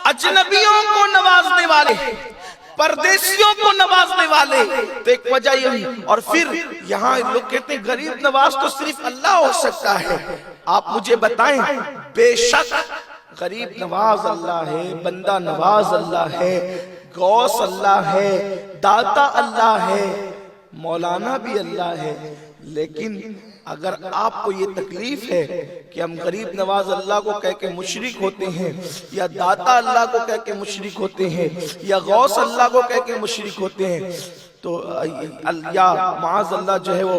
अजनबियों को नवाजने वाले, परदेशियों को नवाजने वाले। तो एक वजह यही। और फिर यहाँ लोग कहते हैं गरीब नवाज तो सिर्फ अल्लाह हो सकता है। आप मुझे बताएं, बेशक गरीब नवाज अल्लाह है, बंदा नवाज अल्लाह है, गौस अल्लाह है, दाता अल्लाह है, मौलाना भी अल्लाह है। लेकिन अगर आपको ये तकलीफ है कि हम गरीब नवाज अल्लाह को कह के मुशरिक होते हैं, या दाता अल्लाह को कह के मुशरिक होते हैं, या गौस अल्लाह को कह के मुशरिक होते हैं, तो या माज़ अल्लाह जो है वो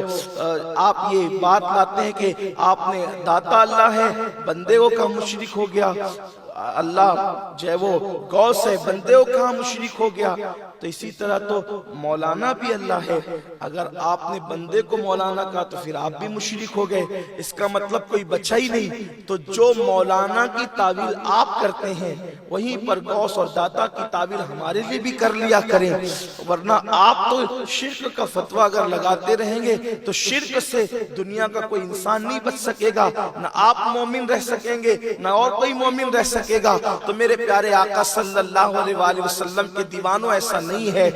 आप ये बात लाते हैं कि आपने दाता अल्लाह है, बंदे को कहा मुशरिक हो गया, अल्लाह जो है वो गौस है, बंदे को कहा मुशरिक हो गया। तो इसी तरह तो मौलाना भी अल्लाह है। अगर आपने बंदे को मौलाना कहा तो फिर आप भी मुशरिक हो गए। इसका मतलब कोई बचा ही नहीं। तो जो मौलाना की तावील आप करते हैं, वहीं पर गौस और दाता की तावील हमारे लिए भी कर लिया करें, वरना आप तो शिर्क का फतवा अगर लगाते रहेंगे तो शिर्क से दुनिया का कोई इंसान नहीं बच सकेगा, न आप मोमिन रह सकेंगे न और कोई मोमिन रह सकेगा। तो मेरे प्यारे आका सल्लल्लाहु अलैहि वसल्लम के दीवानों, ऐसा नहीं है।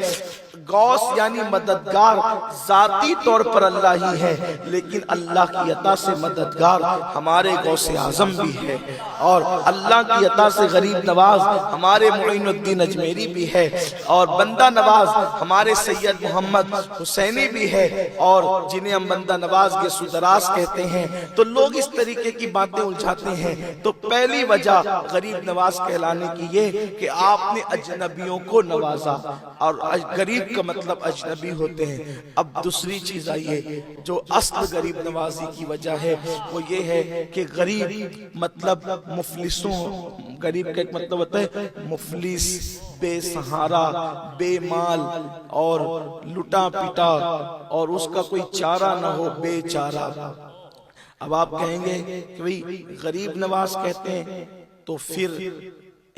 गौस यानी मददगार जाती तौर पर अल्लाह ही है, लेकिन अल्लाह की अता से मददगार हमारे गौस आजम भी है, और अल्लाह की अता से गरीब नवाज हमारे मुइनुद्दीन अजमेरी भी है, और बंदा नवाज हमारे सैयद मोहम्मद हुसैनी भी है, और जिन्हें हम बंदा नवाज के सुदरास कहते हैं। तो लोग इस तरीके की बातें उलझाते हैं। तो पहली वजह गरीब नवाज कहलाने की ये कि आपने अजनबियों को नवाजा, और गरीब का मतलब अजनबी होते हैं। अब दूसरी चीज आइए, जो असल गरीब नवाजी की वजह है वो ये है कि गरीब मतलब मुफलिसों, गरीब का एक मतलब होता है मुफलिस, बेसहारा, बेमाल और लुटा पिटा, और उसका कोई चारा ना हो, बेचारा। अब आप कहेंगे कि भाई गरीब नवाज कहते हैं तो फिर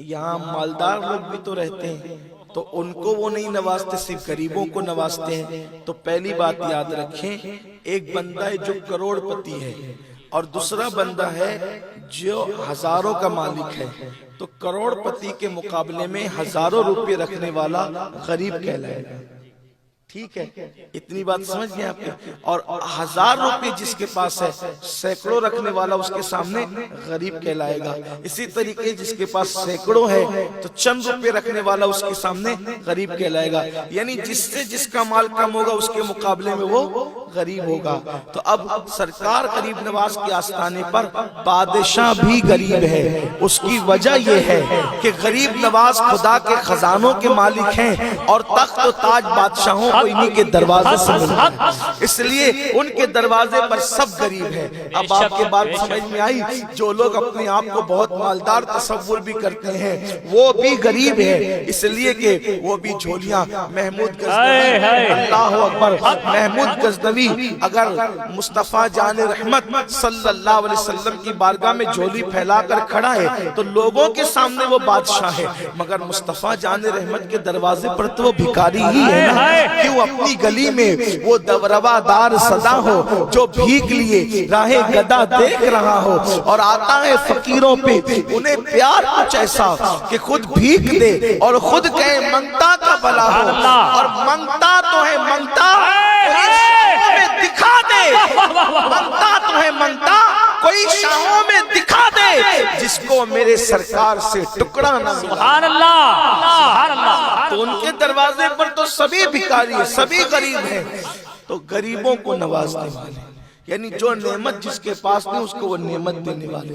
यहाँ मालदार लोग भी तो रहते हैं, तो उनको वो नहीं नवाजते, सिर्फ गरीबों को नवाजते हैं। तो पहली बात याद रखें, एक बंदा है जो करोड़पति है, और दूसरा बंदा है जो हजारों का मालिक है। तो करोड़पति के मुकाबले में हजारों रुपए रखने वाला गरीब कहलाएगा। ठीक है, इतनी बात समझ गए आपने। और 1000 रुपए जिसके पास है, सैकड़ों रखने वाला उसके सामने गरीब कहलाएगा। इसी तरीके जिसके पास सैकड़ों है तो चंद रुपए रखने वाला उसके सामने गरीब कहलाएगा। यानी जिससे जिसका माल कम होगा उसके मुकाबले में वो गरीब होगा। तो अब सरकार गरीब नवाज के आस्थाने पर बादशाह भी गरीब है। उसकी वजह यह है कि गरीब नवाज खुदा के खजानों के मालिक हैं, और तख्त और ताज बादशाहों इन्हीं के दरवाजे से मिलता है, इसलिए उनके दरवाजे पर सब गरीब है। अब आपके बात समझ में आई, जो लोग अपने आप को बहुत मालदार तसव्वुर भी करते हैं वो भी गरीब है, इसलिए कि वो भी झोलियां महमूद गजनवी, अल्लाह अकबर, महमूद गजनवी अगर मुस्तफा जान रहमत सल्लल्लाहु अलैहि वसल्लम की बारगाह में झोली फैलाकर खड़ा है तो लोगों के सामने वो बादशाह है, मगर मुस्तफा जान रहमत के दरवाजे पर तो वो भिखारी ही है ना। क्यों अपनी गली में वो रवादार सदा हो जो भीख लिए राहे गदा देख रहा हो, और आता है फकीरों पे उन्हें प्यार कुछ ऐसा कि खुद भीख दे और खुद कहे मंगता का भला हो, और मंगता तो है मंगता में दिखा दे, मंगता तो है मंगता कोई शाहों में दिखा दे, जिसको मेरे सरकार से टुकड़ा ना मिला। सुभान अल्लाह, सुभान अल्लाह। तो उनके दरवाजे पर तो सभी भिखारी है, सभी गरीब हैं। तो गरीबों को नवाजने वाले, यानी जो नेमत जिसके पास नहीं उसको वो नेमत देने वाले।